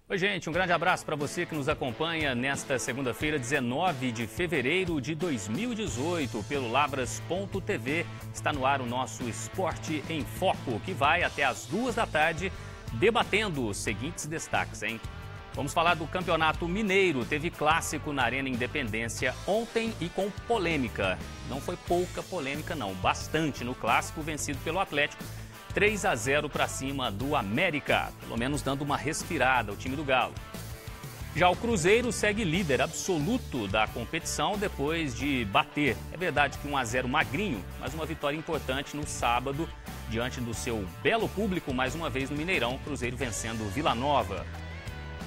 Oi, gente, um grande abraço para você que nos acompanha nesta segunda-feira, 19 de fevereiro de 2018, pelo Lavras.tv. Está no ar o nosso Esporte em Foco, que vai até às 2 da tarde, debatendo os seguintes destaques, hein? Vamos falar do Campeonato Mineiro. Teve clássico na Arena Independência ontem e com polêmica. Não foi pouca polêmica, não. Bastante no clássico, vencido pelo Atlético. 3-0 para cima do América, pelo menos dando uma respirada ao time do Galo. Já o Cruzeiro segue líder absoluto da competição depois de bater. É verdade que 1-0 magrinho, mas uma vitória importante no sábado, diante do seu belo público, mais uma vez no Mineirão, Cruzeiro vencendo o Vila Nova.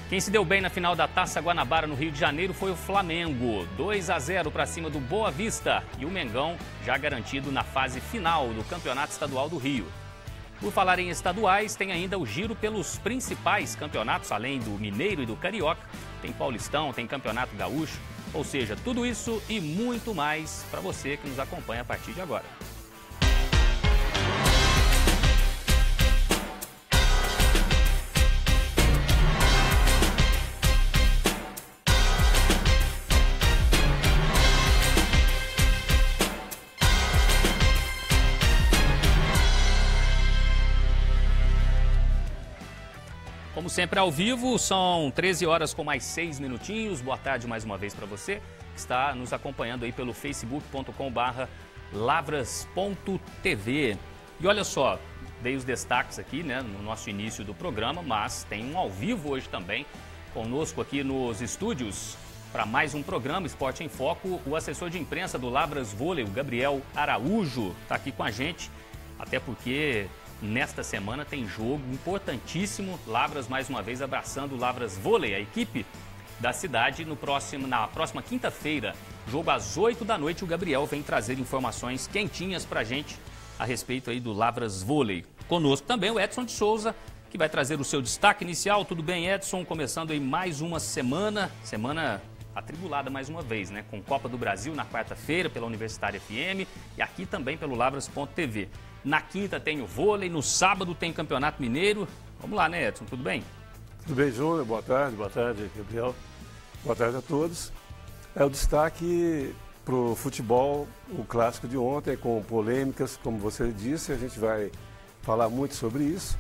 Quem se deu bem na final da Taça Guanabara no Rio de Janeiro foi o Flamengo, 2-0 para cima do Boa Vista, e o Mengão já garantido na fase final do Campeonato Estadual do Rio. Por falar em estaduais, tem ainda o giro pelos principais campeonatos, além do Mineiro e do Carioca. Tem Paulistão, tem Campeonato Gaúcho, ou seja, tudo isso e muito mais para você que nos acompanha a partir de agora. Como sempre ao vivo, são 13 horas com mais 6 minutinhos. Boa tarde mais uma vez para você que está nos acompanhando aí pelo facebook.com/lavras.tv. E olha só, dei os destaques aqui, né, no nosso início do programa, mas tem um ao vivo hoje também conosco aqui nos estúdios para mais um programa Esporte em Foco. O assessor de imprensa do Lavras Vôlei, o Gabriel Araújo, está aqui com a gente, até porque nesta semana tem jogo importantíssimo. Lavras mais uma vez abraçando o Lavras Vôlei, a equipe da cidade, na próxima quinta-feira. Jogo às 8 da noite. O Gabriel vem trazer informações quentinhas pra gente a respeito aí do Lavras Vôlei. Conosco também o Edson de Souza, que vai trazer o seu destaque inicial. Tudo bem, Edson? Começando aí mais uma semana atribulada mais uma vez, né? Com Copa do Brasil na quarta-feira pela Universitária FM e aqui também pelo Lavras.tv. Na quinta tem o vôlei, no sábado tem Campeonato Mineiro. Vamos lá, né, Edson? Tudo bem? Tudo bem, Júnior. Boa tarde, Gabriel. Boa tarde a todos. O destaque para o futebol, o clássico de ontem, com polêmicas, como você disse, a gente vai falar muito sobre isso.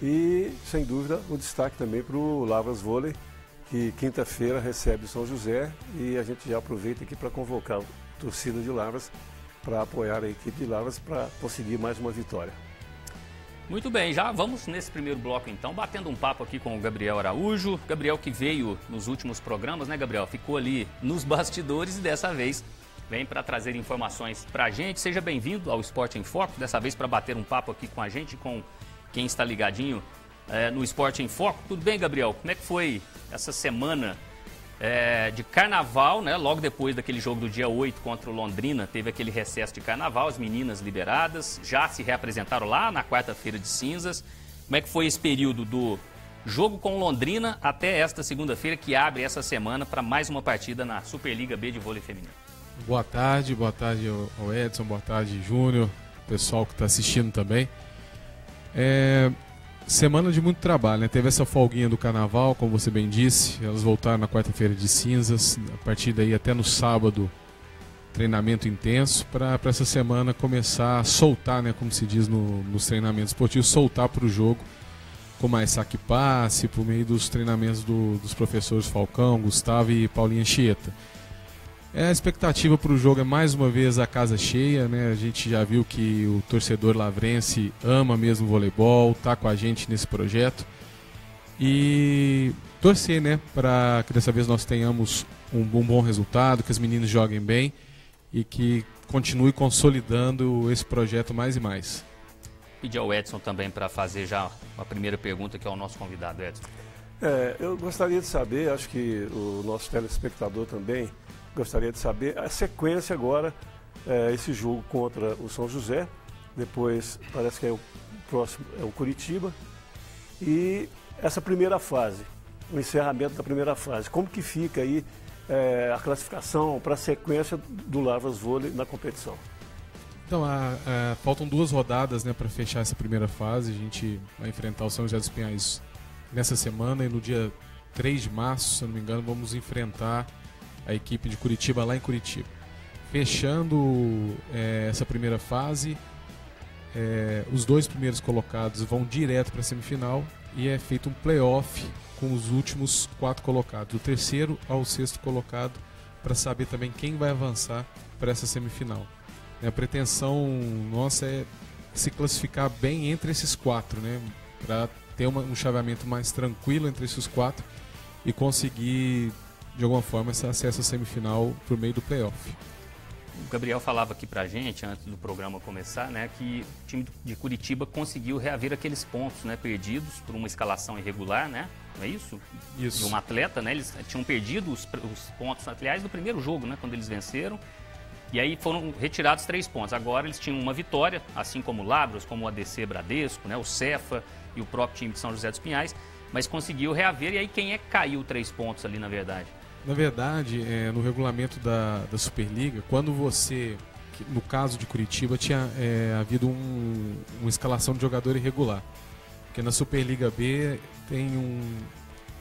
E, sem dúvida, o destaque também para o Lavras Vôlei, que quinta-feira recebe o São José, e a gente já aproveita aqui para convocar a torcida de Lavras para apoiar a equipe de Lavras para conseguir mais uma vitória. Muito bem, já vamos nesse primeiro bloco então, batendo um papo aqui com o Gabriel Araújo. Gabriel que veio nos últimos programas, né, Gabriel? Ficou ali nos bastidores e dessa vez vem para trazer informações para a gente. Seja bem-vindo ao Esporte em Foco, dessa vez para bater um papo aqui com a gente, com quem está ligadinho no Esporte em Foco. Tudo bem, Gabriel? Como é que foi essa semana de carnaval, né? Logo depois daquele jogo do dia 8 contra o Londrina, teve aquele recesso de carnaval, as meninas liberadas, já se reapresentaram lá na quarta-feira de cinzas. Como é que foi esse período do jogo com o Londrina até esta segunda-feira, que abre essa semana para mais uma partida na Superliga B de vôlei feminino? Boa tarde ao Edson, boa tarde, Júnior, pessoal que está assistindo também. Semana de muito trabalho, né? Teve essa folguinha do carnaval, como você bem disse, elas voltaram na quarta-feira de cinzas, a partir daí até no sábado, treinamento intenso, para essa semana começar a soltar, né, como se diz nos treinamentos esportivos, soltar para o jogo com mais saque-passe, por meio dos treinamentos dos professores Falcão, Gustavo e Paulinha Chieta. A expectativa para o jogo é mais uma vez a casa cheia, né? A gente já viu que o torcedor lavrense ama mesmo o voleibol, está com a gente nesse projeto. E torcer, né, para que dessa vez nós tenhamos um bom resultado, que as meninas joguem bem e que continue consolidando esse projeto mais e mais. Pedir ao Edson também para fazer já uma primeira pergunta, que é o nosso convidado, Edson. Eu gostaria de saber, acho que o nosso telespectador também gostaria de saber a sequência agora, esse jogo contra o São José, depois parece que o próximo é o Curitiba, e essa primeira fase, o encerramento da primeira fase, como que fica aí a classificação para a sequência do Lavras Vôlei na competição? Então, faltam 2 rodadas, né, para fechar essa primeira fase. A gente vai enfrentar o São José dos Pinhais nessa semana e no dia 3 de março, se eu não me engano, vamos enfrentar a equipe de Curitiba lá em Curitiba. Fechando essa primeira fase, os 2 primeiros colocados vão direto para a semifinal e é feito um playoff com os últimos 4 colocados, do 3º ao 6º colocado, para saber também quem vai avançar para essa semifinal. A pretensão nossa é se classificar bem entre esses 4, né, para ter um chaveamento mais tranquilo entre esses 4 e conseguir, de alguma forma, esse acesso à semifinal por meio do playoff. O Gabriel falava aqui pra gente, antes do programa começar, né, que o time de Curitiba conseguiu reaver aqueles pontos, né, perdidos por uma escalação irregular, né? Não é isso? Isso. De um atleta, né? Eles tinham perdido os pontos, aliás, do primeiro jogo, né, quando eles venceram. E aí foram retirados 3 pontos. Agora eles tinham uma vitória, assim como o Lavras, como o ADC Bradesco, né, o Cefa e o próprio time de São José dos Pinhais, mas conseguiu reaver. E aí quem é que caiu 3 pontos ali, na verdade? Na verdade, no regulamento da Superliga, quando você, no caso de Curitiba, tinha havido uma escalação de jogador irregular. Porque na Superliga B tem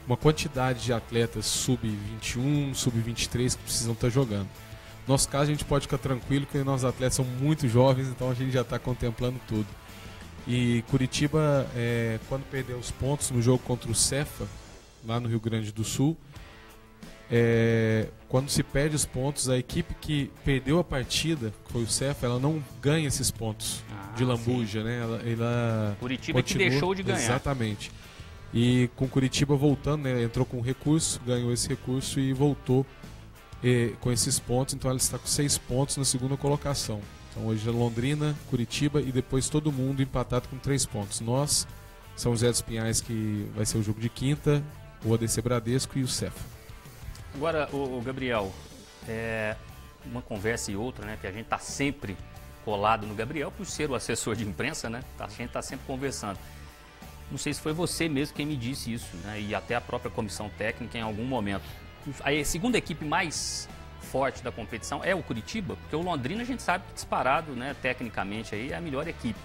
uma quantidade de atletas sub-21, sub-23 que precisam estar jogando. No nosso caso, a gente pode ficar tranquilo que nossos atletas são muito jovens, então a gente já está contemplando tudo. E Curitiba, quando perdeu os pontos no jogo contra o Cefa, lá no Rio Grande do Sul, quando se perde os pontos, a equipe que perdeu a partida, que foi o Cefa, ela não ganha esses pontos de lambuja, né? Ela Curitiba continua, que deixou de ganhar. Exatamente. E com Curitiba voltando, né? Entrou com recurso, ganhou esse recurso e voltou com esses pontos. Então ela está com 6 pontos na segunda colocação. Então hoje é Londrina, Curitiba e depois todo mundo empatado com 3 pontos. Nós, São José dos Pinhais, que vai ser o jogo de quinta, o ADC Bradesco e o Cefa. Agora, o Gabriel, uma conversa e outra, né, que a gente está sempre colado no Gabriel, por ser o assessor de imprensa, né, a gente está sempre conversando. Não sei se foi você mesmo quem me disse isso, né, e até a própria comissão técnica em algum momento. A segunda equipe mais forte da competição é o Curitiba, porque o Londrina a gente sabe que disparado, né, tecnicamente aí é a melhor equipe.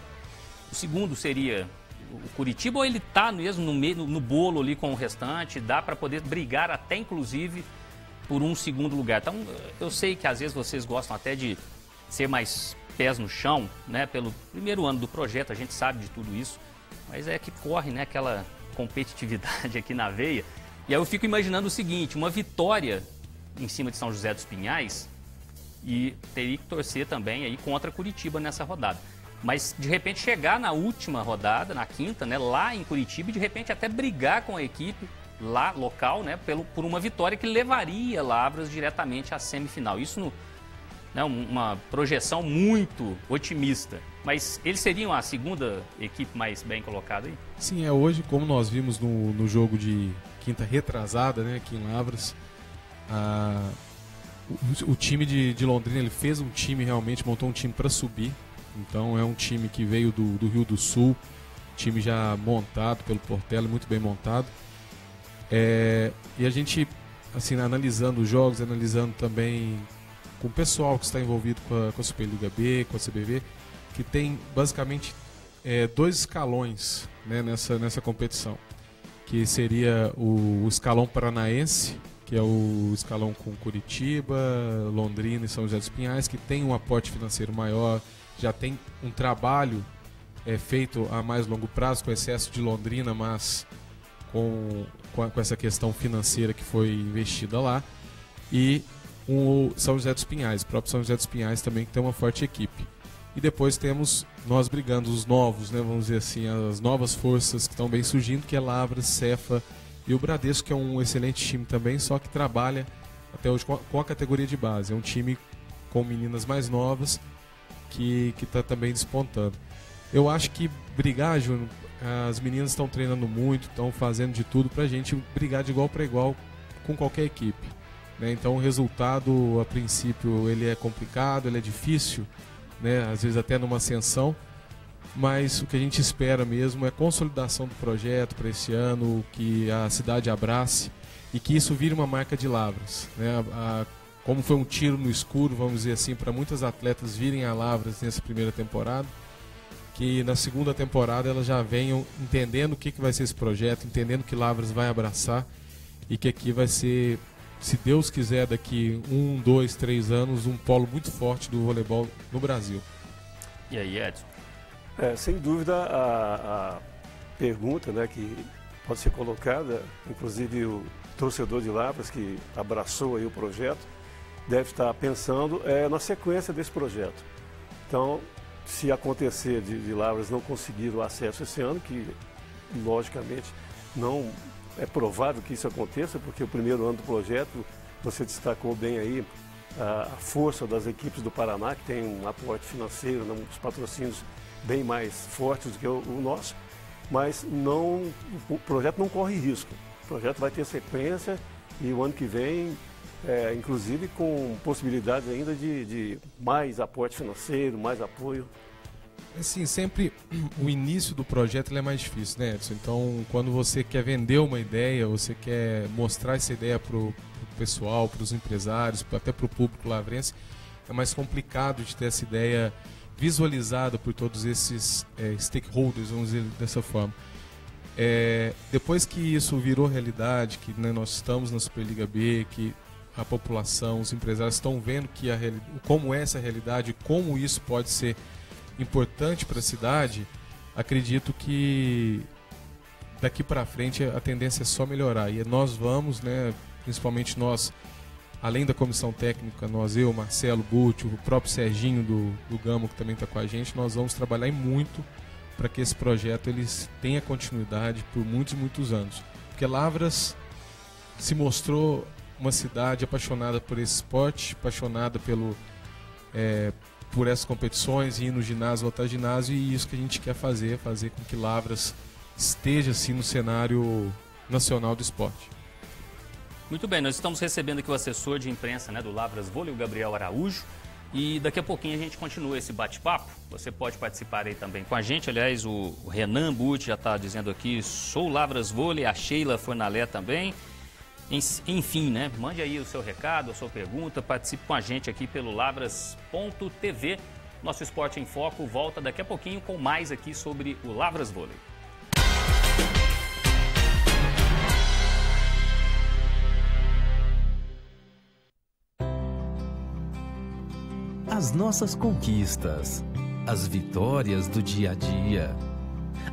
O segundo seria o Curitiba, ou ele está mesmo no bolo ali com o restante, dá para poder brigar até inclusive por um segundo lugar. Então, eu sei que às vezes vocês gostam até de ser mais pés no chão, né? Pelo primeiro ano do projeto, a gente sabe de tudo isso, mas é que corre, né, aquela competitividade aqui na veia. E aí eu fico imaginando o seguinte, uma vitória em cima de São José dos Pinhais e teria que torcer também aí contra Curitiba nessa rodada. Mas, de repente, chegar na última rodada, na quinta, né, lá em Curitiba, e de repente até brigar com a equipe lá, local, né, por uma vitória que levaria Lavras diretamente à semifinal. Isso, né, uma projeção muito otimista. Mas eles seriam a segunda equipe mais bem colocada aí? Sim, hoje, como nós vimos no jogo de quinta retrasada, né, aqui em Lavras, o time de Londrina, ele fez um time realmente, montou um time para subir. Então é um time que veio do Rio do Sul, time já montado pelo Portela, muito bem montado. E a gente, assim, analisando os jogos, analisando também com o pessoal que está envolvido com a Superliga B, com a CBV, que tem basicamente 2 escalões, né, nessa competição, que seria o escalão paranaense, que é o escalão com Curitiba, Londrina e São José dos Pinhais, que tem um aporte financeiro maior, já tem um trabalho feito a mais longo prazo, com excesso de Londrina, mas com essa questão financeira que foi investida lá, e o São José dos Pinhais, o próprio São José dos Pinhais também, que tem uma forte equipe. E depois temos nós brigando, os novos, né, vamos dizer assim, as novas forças que estão bem surgindo, que é Lavras, Cefa e o Bradesco, que é um excelente time também, só que trabalha até hoje com a categoria de base. É um time com meninas mais novas que está também despontando. Eu acho que brigar, Júnior, as meninas estão treinando muito, estão fazendo de tudo para a gente brigar de igual para igual com qualquer equipe, né? Então o resultado, a princípio, ele é complicado, ele é difícil, né? Às vezes até numa ascensão, mas o que a gente espera mesmo é a consolidação do projeto para esse ano, que a cidade abrace e que isso vire uma marca de Lavras, né? Como foi um tiro no escuro, vamos dizer assim, para muitas atletas virem a Lavras nessa primeira temporada, que na segunda temporada elas já venham entendendo o que vai ser esse projeto, entendendo que Lavras vai abraçar e que aqui vai ser, se Deus quiser, daqui 1, 2, 3 anos, um polo muito forte do voleibol no Brasil. E aí, Edson? Sem dúvida, a pergunta, né, que pode ser colocada, inclusive o torcedor de Lavras que abraçou aí o projeto, deve estar pensando na sequência desse projeto. Então, se acontecer de Lavras não conseguir o acesso esse ano, que logicamente não é provável que isso aconteça, porque o primeiro ano do projeto, você destacou bem aí a força das equipes do Paraná, que tem um aporte financeiro, uns patrocínios bem mais fortes do que o nosso, mas o projeto não corre risco. O projeto vai ter sequência e o ano que vem, inclusive com possibilidades ainda de mais aporte financeiro, mais apoio. Assim, sempre o início do projeto é mais difícil, né, Edson? Então, quando você quer vender uma ideia, você quer mostrar essa ideia para o pessoal, para os empresários, até para o público lavrense, é mais complicado de ter essa ideia visualizada por todos esses stakeholders, vamos dizer dessa forma. Depois que isso virou realidade, que, né, nós estamos na Superliga B, que a população, os empresários estão vendo como é essa realidade, como isso pode ser importante para a cidade, acredito que daqui para frente a tendência é só melhorar. E nós vamos, né, principalmente nós, além da comissão técnica, eu, Marcelo, Búcio, o próprio Serginho do Gamo, que também está com a gente, nós vamos trabalhar muito para que esse projeto ele tenha continuidade por muitos e muitos anos. Porque Lavras se mostrou uma cidade apaixonada por esse esporte, apaixonada por essas competições, ir no ginásio, lotar ginásio, e isso que a gente quer fazer com que Lavras esteja assim no cenário nacional do esporte. Muito bem, nós estamos recebendo aqui o assessor de imprensa, né, do Lavras Vôlei, o Gabriel Araújo, e daqui a pouquinho a gente continua esse bate-papo. Você pode participar aí também com a gente. Aliás, o Renan Butti já está dizendo aqui, sou Lavras Vôlei, a Sheila Fornalé também. Enfim, né, mande aí o seu recado, a sua pergunta, participe com a gente aqui pelo lavras.tv. Nosso Esporte em Foco volta daqui a pouquinho com mais aqui sobre o Lavras Vôlei. As nossas conquistas, as vitórias do dia a dia,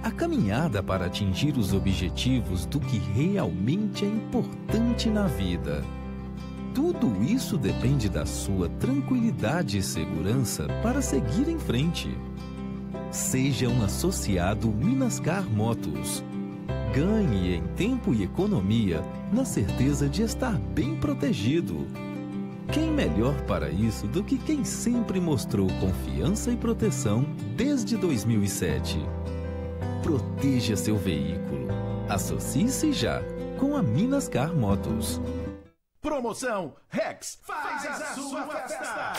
a caminhada para atingir os objetivos do que realmente é importante na vida. Tudo isso depende da sua tranquilidade e segurança para seguir em frente. Seja um associado Minascar Motos. Ganhe em tempo e economia na certeza de estar bem protegido. Quem melhor para isso do que quem sempre mostrou confiança e proteção desde 2007? Proteja seu veículo. Associe-se já com a Minascar Motos. Promoção Rex faz a sua festa.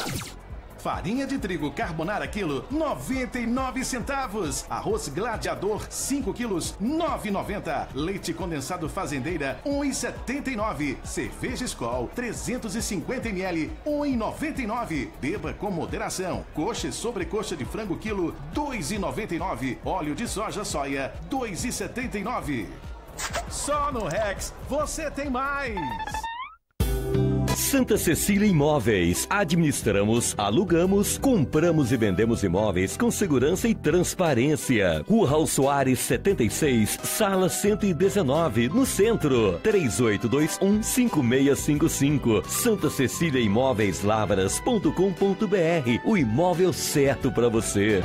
Farinha de trigo carbonara quilo, 99 centavos. Arroz Gladiador, 5 quilos, 9,90. Leite condensado Fazendeira, 1,79. Cerveja Skol, 350 ml, 1,99. Beba com moderação. Coxa e sobrecoxa de frango quilo, 2,99. Óleo de soja soia, 2,79. Só no Rex você tem mais. Santa Cecília Imóveis. Administramos, alugamos, compramos e vendemos imóveis com segurança e transparência. Rua Raul Soares 76, sala 119, no centro. 3821-5655. Santa Cecília Imóveis Lavras.com.br. O imóvel certo para você.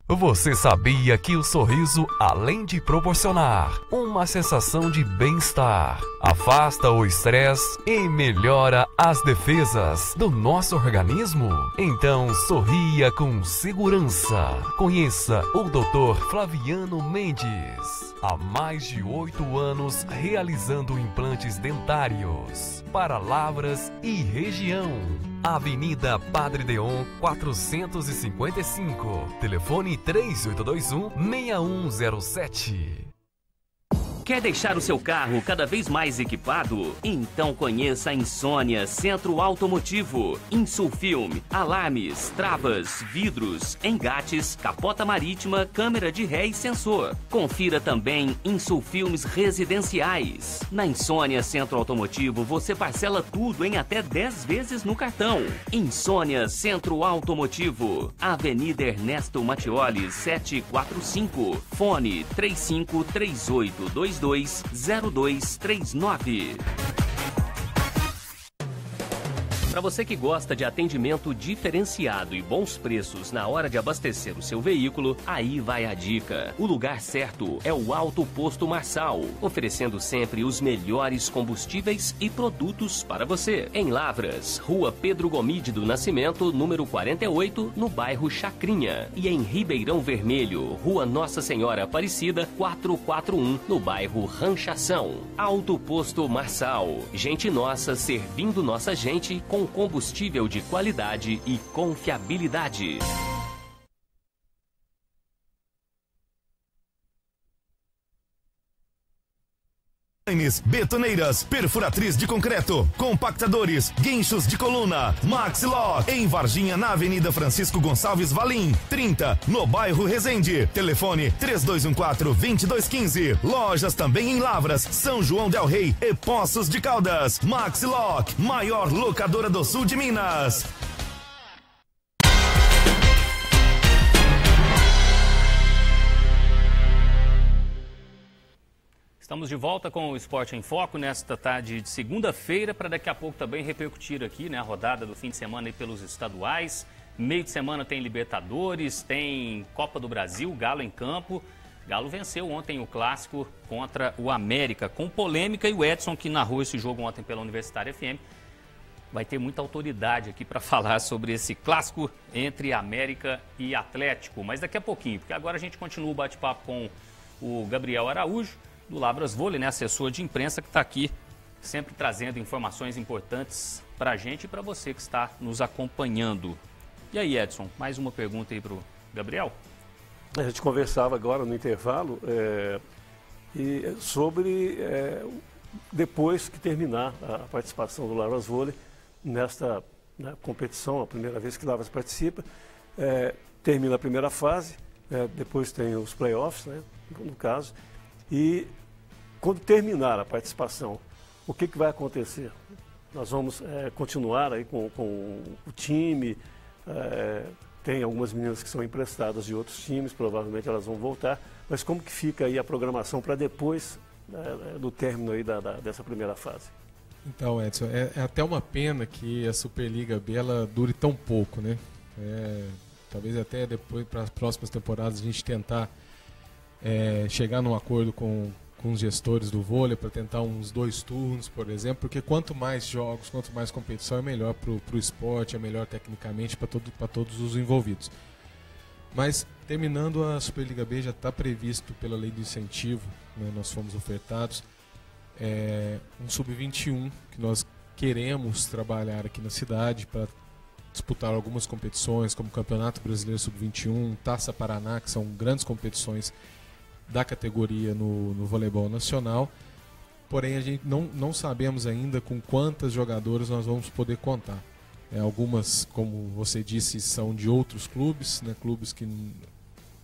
Você sabia que o sorriso, além de proporcionar uma sensação de bem-estar, afasta o estresse e melhora as defesas do nosso organismo? Então sorria com segurança. Conheça o Dr. Flaviano Mendes. Há mais de 8 anos realizando implantes dentários para Lavras e região. Avenida Padre Deon 455. Telefone 3821-6107. Quer deixar o seu carro cada vez mais equipado? Então conheça a Insônia Centro Automotivo. Insulfilm, alarmes, travas, vidros, engates, capota marítima, câmera de ré e sensor. Confira também Insulfilmes residenciais. Na Insônia Centro Automotivo você parcela tudo em até 10 vezes no cartão. Insônia Centro Automotivo. Avenida Ernesto Mattioli, 745. Fone 3538220239. Para você que gosta de atendimento diferenciado e bons preços na hora de abastecer o seu veículo, aí vai a dica. O lugar certo é o Alto Posto Marçal, oferecendo sempre os melhores combustíveis e produtos para você. Em Lavras, Rua Pedro Gomide do Nascimento, número 48, no bairro Chacrinha. E em Ribeirão Vermelho, Rua Nossa Senhora Aparecida, 441, no bairro Ranchação. Alto Posto Marçal. Gente nossa servindo nossa gente com combustível de qualidade e confiabilidade. Betoneiras, perfuratriz de concreto, compactadores, guinchos de coluna, Maxi Lock, em Varginha, na Avenida Francisco Gonçalves Valim, 30, no bairro Resende. Telefone 3214-2215. Lojas também em Lavras, São João del Rei e Poços de Caldas. Maxi Lock, maior locadora do sul de Minas. Estamos de volta com o Esporte em Foco nesta tarde de segunda-feira, para daqui a pouco também repercutir aqui, né, a rodada do fim de semana aí pelos estaduais. Meio de semana tem Libertadores, tem Copa do Brasil, Galo em campo. Galo venceu ontem o clássico contra o América, com polêmica, e o Edson, que narrou esse jogo ontem pela Universitária FM, vai ter muita autoridade aqui para falar sobre esse clássico entre América e Atlético. Mas daqui a pouquinho, porque agora a gente continua o bate-papo com o Gabriel Araújo, do Lavras Vôlei, né, assessor de imprensa, que está aqui sempre trazendo informações importantes para a gente e para você que está nos acompanhando. E aí, Edson, mais uma pergunta aí para o Gabriel? A gente conversava agora no intervalo sobre depois que terminar a participação do Lavras Vôlei nesta competição, a primeira vez que o Lavras participa, termina a primeira fase, depois tem os playoffs, né, no caso. E quando terminar a participação, o que vai acontecer? Nós vamos continuar aí com o time, tem algumas meninas que são emprestadas de outros times, provavelmente elas vão voltar, mas como que fica aí a programação para depois do término aí dessa primeira fase? Então, Edson, é até uma pena que a Superliga B ela dure tão pouco, né? Talvez até depois, para as próximas temporadas, a gente tentar chegar num acordo com os gestores do vôlei para tentar uns 2 turnos, por exemplo, porque quanto mais jogos, quanto mais competição é melhor para o esporte, é melhor tecnicamente para todos os envolvidos. Mas terminando a Superliga B já está previsto pela lei do incentivo, né, nós fomos ofertados um sub-21 que nós queremos trabalhar aqui na cidade para disputar algumas competições como Campeonato Brasileiro Sub-21, Taça Paraná, que são grandes competições da categoria no voleibol nacional, porém a gente não sabemos ainda com quantas jogadoras nós vamos poder contar. Algumas, como você disse, são de outros clubes, né, clubes que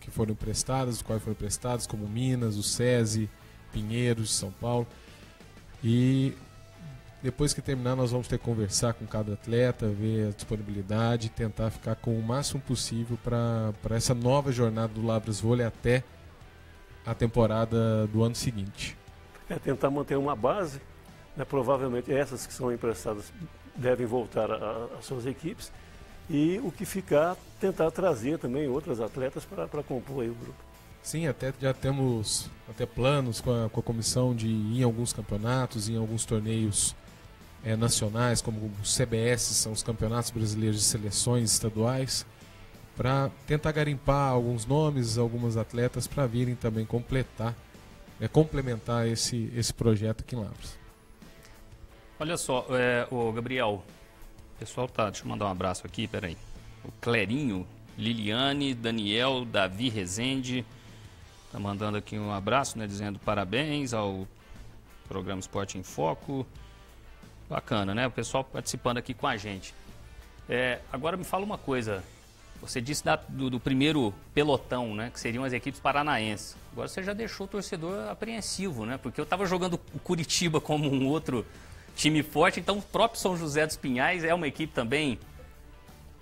foram emprestadas, os quais foram emprestados, como Minas, o SESI, Pinheiros de São Paulo. E depois que terminar nós vamos ter que conversar com cada atleta, ver a disponibilidade, tentar ficar com o máximo possível para essa nova jornada do Lavras Vôlei até a temporada do ano seguinte. Tentar manter uma base, né, provavelmente essas que são emprestadas devem voltar às suas equipes, e o que ficar, tentar trazer também outras atletas para compor aí o grupo. Sim, até já temos planos com a comissão de ir em alguns campeonatos, em alguns torneios nacionais, como os CBS, são os Campeonatos Brasileiros de Seleções Estaduais, para tentar garimpar alguns nomes, algumas atletas para virem também complementar esse projeto aqui em Lavras. Olha só, o Gabriel, o pessoal deixa eu mandar um abraço aqui, peraí. O Clerinho, Liliane, Daniel, Davi Rezende, Tá mandando aqui um abraço, né? Dizendo parabéns ao programa Esporte em Foco. Bacana, né? O pessoal participando aqui com a gente. Agora me fala uma coisa. Você disse do primeiro pelotão, né? Que seriam as equipes paranaenses. Agora você já deixou o torcedor apreensivo, né? Porque eu estava jogando o Curitiba como um outro time forte. Então o próprio São José dos Pinhais é uma equipe também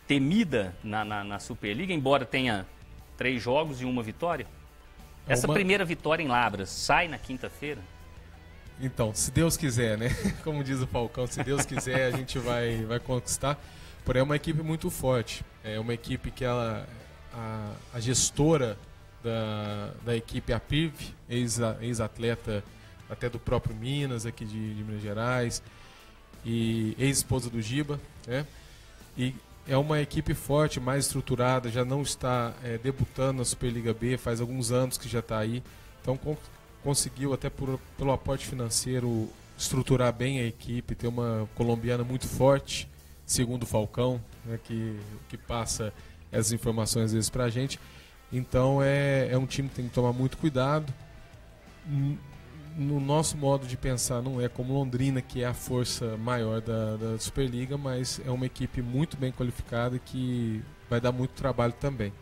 temida na Superliga, embora tenha 3 jogos e 1 vitória. Essa primeira vitória em Lavras sai na quinta-feira? Então, se Deus quiser, né? Como diz o Falcão, se Deus quiser a gente vai conquistar. Porém é uma equipe muito forte. É uma equipe que a gestora da equipe, a PIV, ex-atleta até do próprio Minas, aqui de Minas Gerais, e ex-esposa do Giba, né? E é uma equipe forte, mais estruturada, já não está debutando na Superliga B, faz alguns anos que já está aí. Então conseguiu, até pelo aporte financeiro, estruturar bem a equipe, ter uma colombiana muito forte, segundo o Falcão, né, que passa essas informações às vezes para a gente. Então é um time que tem que tomar muito cuidado. No nosso modo de pensar, não é como Londrina, que é a força maior da Superliga, mas é uma equipe muito bem qualificada que vai dar muito trabalho também.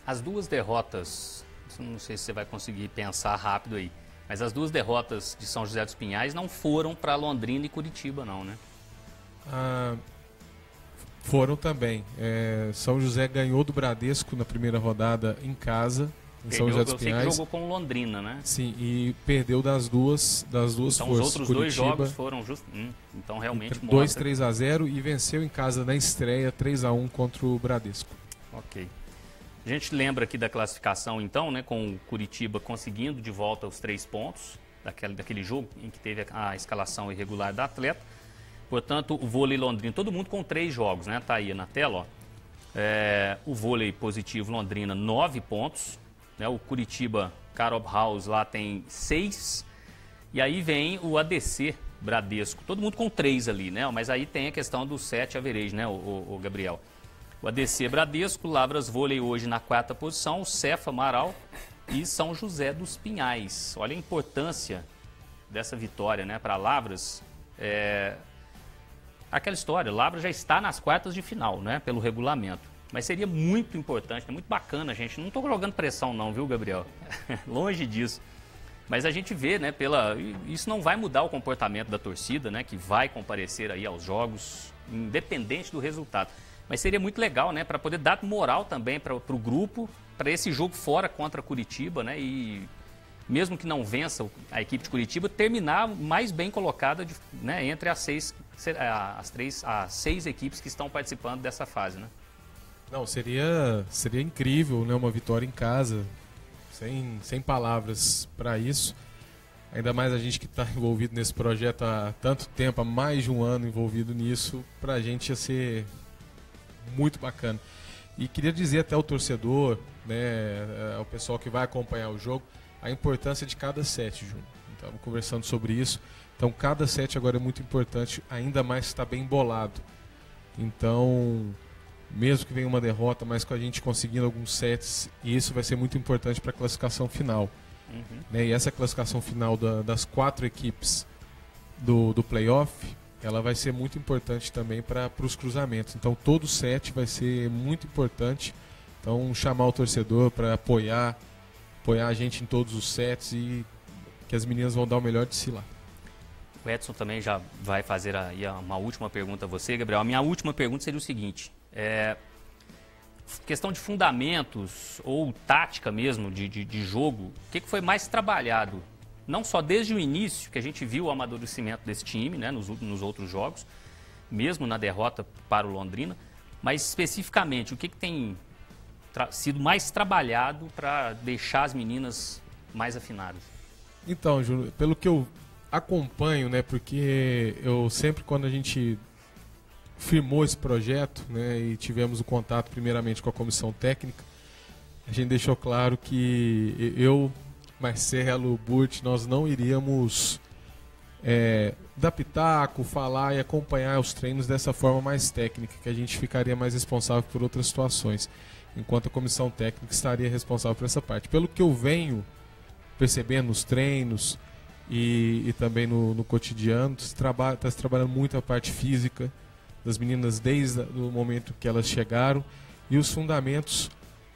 As 2 derrotas, não sei se você vai conseguir pensar rápido aí, mas as 2 derrotas de São José dos Pinhais não foram para Londrina e Curitiba, não, né? Foram também. São José ganhou do Bradesco na primeira rodada em casa. São José dos Pinhais. Você jogou com Londrina, né? Sim, e perdeu das duas então, forças. Então os outros Curitiba, 2 jogos foram então realmente 2-3-0 e venceu em casa na estreia 3-1 contra o Bradesco. Ok. A gente lembra aqui da classificação então, né, com o Curitiba conseguindo de volta os 3 pontos daquele jogo em que teve a escalação irregular da atleta. Portanto, o vôlei Londrina, todo mundo com 3 jogos, né? Tá aí na tela, ó. O vôlei positivo Londrina, 9 pontos. Né? O Curitiba Carob House lá tem 6. E aí vem o ADC Bradesco. Todo mundo com 3 ali, né? Mas aí tem a questão do 7 average, né, o Gabriel? O ADC Bradesco, Lavras Vôlei hoje na 4ª posição, o Cefa Amaral e São José dos Pinhais. Olha a importância dessa vitória, né, para Lavras. Aquela história, Lavras já está nas quartas de final, né, pelo regulamento. Mas seria muito importante, é muito bacana, gente. Não estou jogando pressão não, viu, Gabriel? Longe disso. Mas a gente vê, né, isso não vai mudar o comportamento da torcida, né, que vai comparecer aí aos jogos, independente do resultado. Mas seria muito legal, né, para poder dar moral também para o grupo, para esse jogo fora contra Curitiba, né, e mesmo que não vença a equipe de Curitiba, terminar mais bem colocada, né, entre as 6 equipes que estão participando dessa fase, né? Não, seria incrível, né, uma vitória em casa, sem palavras para isso. Ainda mais a gente que está envolvido nesse projeto há tanto tempo, há mais de um ano envolvido nisso, para a gente ia ser muito bacana. E queria dizer até ao torcedor, né, ao pessoal que vai acompanhar o jogo, a importância de cada set, Júnior. Estamos conversando sobre isso. Então, cada set agora é muito importante, ainda mais se está bem bolado. Então, mesmo que venha uma derrota, mas com a gente conseguindo alguns sets, e isso vai ser muito importante para a classificação final. Né? E essa classificação final das 4 equipes do playoff, ela vai ser muito importante também para os cruzamentos. Então, todo set vai ser muito importante. Então, chamar o torcedor para apoiar a gente em todos os sets e que as meninas vão dar o melhor de si lá. O Edson também já vai fazer aí uma última pergunta a você, Gabriel. A minha última pergunta seria o seguinte: questão de fundamentos ou tática mesmo de jogo, o que foi mais trabalhado? Não só desde o início, que a gente viu o amadurecimento desse time, né, nos outros jogos, mesmo na derrota para o Londrina, mas especificamente, o que tem sido mais trabalhado para deixar as meninas mais afinadas? Então, Júnior, pelo que eu acompanho, né, porque eu sempre, quando a gente firmou esse projeto, né, e tivemos o contato primeiramente com a comissão técnica, a gente deixou claro que eu, Marcelo, Burt, nós não iríamos dar pitaco, falar e acompanhar os treinos dessa forma mais técnica, que a gente ficaria mais responsável por outras situações, enquanto a comissão técnica estaria responsável por essa parte. Pelo que eu venho percebendo nos treinos e também no cotidiano. Está se trabalhando muito a parte física das meninas desde o momento que elas chegaram e os fundamentos,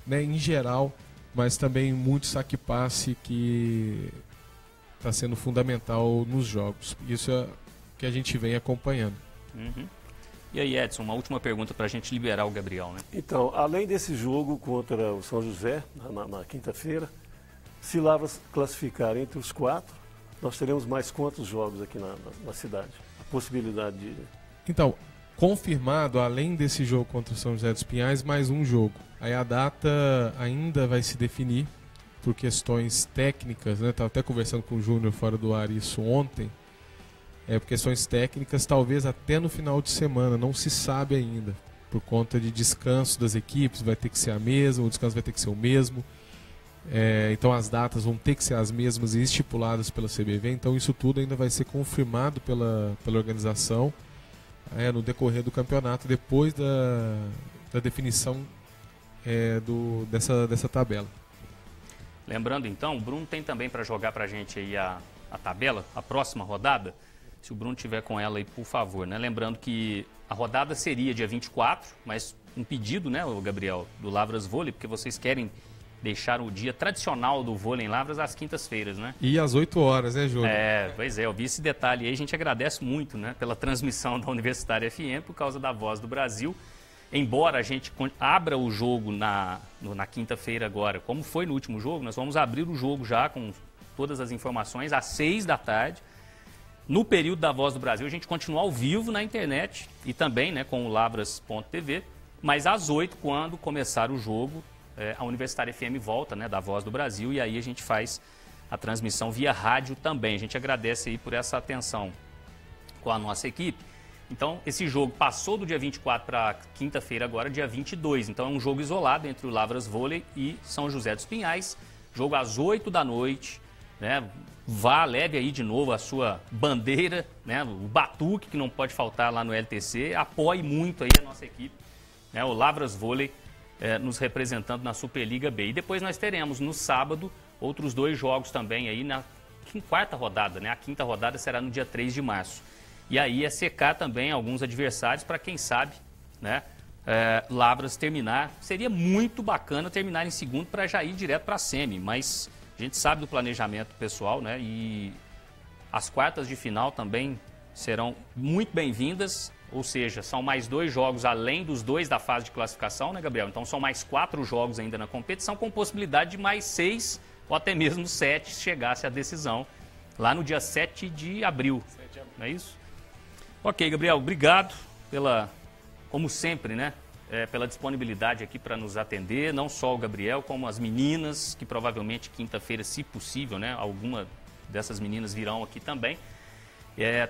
né, em geral, mas também muito saque-passe que está sendo fundamental nos jogos. Isso é o que a gente vem acompanhando. Uhum. E aí, Edson, uma última pergunta para a gente liberar o Gabriel, né? Então, além desse jogo contra o São José, na quinta-feira, se Lavras classificar entre os 4, nós teremos mais quantos jogos aqui na cidade? A possibilidade de... Então, confirmado, além desse jogo contra o São José dos Pinhais, mais um jogo. Aí a data ainda vai se definir por questões técnicas, né? Estava até conversando com o Júnior fora do ar isso ontem. Por questões técnicas, talvez até no final de semana, não se sabe ainda. Por conta de descanso das equipes, vai ter que ser a mesma, o descanso vai ter que ser o mesmo. Então as datas vão ter que ser as mesmas e estipuladas pela CBV. Então isso tudo ainda vai ser confirmado pela organização no decorrer do campeonato, depois da definição dessa tabela. Lembrando então, o Bruno tem também para jogar para a gente aí a tabela, a próxima rodada. Se o Bruno tiver com ela aí, por favor, né? Lembrando que a rodada seria dia 24, mas um pedido, né, o Gabriel, do Lavras Vôlei, porque vocês querem deixar o dia tradicional do vôlei em Lavras às quintas-feiras, né? E às 8 horas, né, Júlio? Pois é, eu vi esse detalhe aí, a gente agradece muito, né, pela transmissão da Universitária FM, por causa da Voz do Brasil. Embora a gente abra o jogo na quinta-feira agora, como foi no último jogo, nós vamos abrir o jogo já com todas as informações às 6 da tarde. No período da Voz do Brasil, a gente continua ao vivo na internet e também, né, com o Lavras.tv, mas às 8, quando começar o jogo, a Universitária FM volta, né, da Voz do Brasil, e aí a gente faz a transmissão via rádio também. A gente agradece aí por essa atenção com a nossa equipe. Então, esse jogo passou do dia 24 para quinta-feira agora, dia 22. Então, é um jogo isolado entre o Lavras Vôlei e São José dos Pinhais. Jogo às 8 da noite, né? Leve aí de novo a sua bandeira, né? O batuque que não pode faltar lá no LTC. Apoie muito aí a nossa equipe, né? O Lavras Vôlei nos representando na Superliga B. E depois nós teremos no sábado outros 2 jogos também aí na quarta rodada, né? A quinta rodada será no dia 3 de março. E aí secar também alguns adversários para quem sabe, né? Lavras terminar. Seria muito bacana terminar em segundo para já ir direto para a semi, mas a gente sabe do planejamento pessoal, né? E as quartas de final também serão muito bem-vindas, ou seja, são mais 2 jogos além dos 2 da fase de classificação, né, Gabriel? Então são mais 4 jogos ainda na competição, com possibilidade de mais 6 ou até mesmo 7 se chegasse a decisão lá no dia 7 de abril. Não é isso? Ok, Gabriel, obrigado como sempre, né? Pela disponibilidade aqui para nos atender, não só o Gabriel, como as meninas, que provavelmente quinta-feira, se possível, né? Alguma dessas meninas virão aqui também.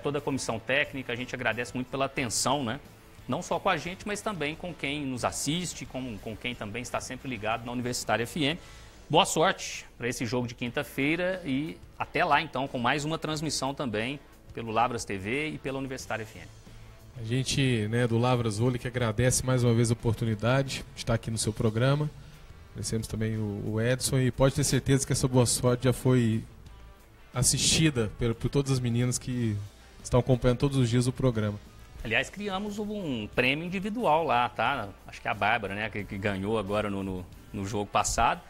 Toda a comissão técnica, a gente agradece muito pela atenção, né? Não só com a gente, mas também com quem nos assiste, com quem também está sempre ligado na Universitária FM. Boa sorte para esse jogo de quinta-feira e até lá, então, com mais uma transmissão também pelo Lavras TV e pela Universitária FM. A gente, né, do Lavras Vôlei, que agradece mais uma vez a oportunidade de estar aqui no seu programa. Agradecemos também o Edson e pode ter certeza que essa boa sorte já foi assistida por todas as meninas que estão acompanhando todos os dias o programa. Aliás, criamos um prêmio individual lá, tá? Acho que é a Bárbara, né, que ganhou agora no jogo passado.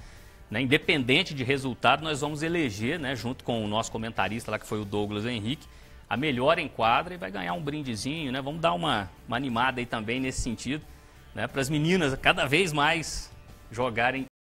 Né? Independente de resultado, nós vamos eleger, né, junto com o nosso comentarista lá, que foi o Douglas Henrique, a melhor em quadra e vai ganhar um brindezinho, né? Vamos dar uma animada aí também nesse sentido, né? Para as meninas cada vez mais jogarem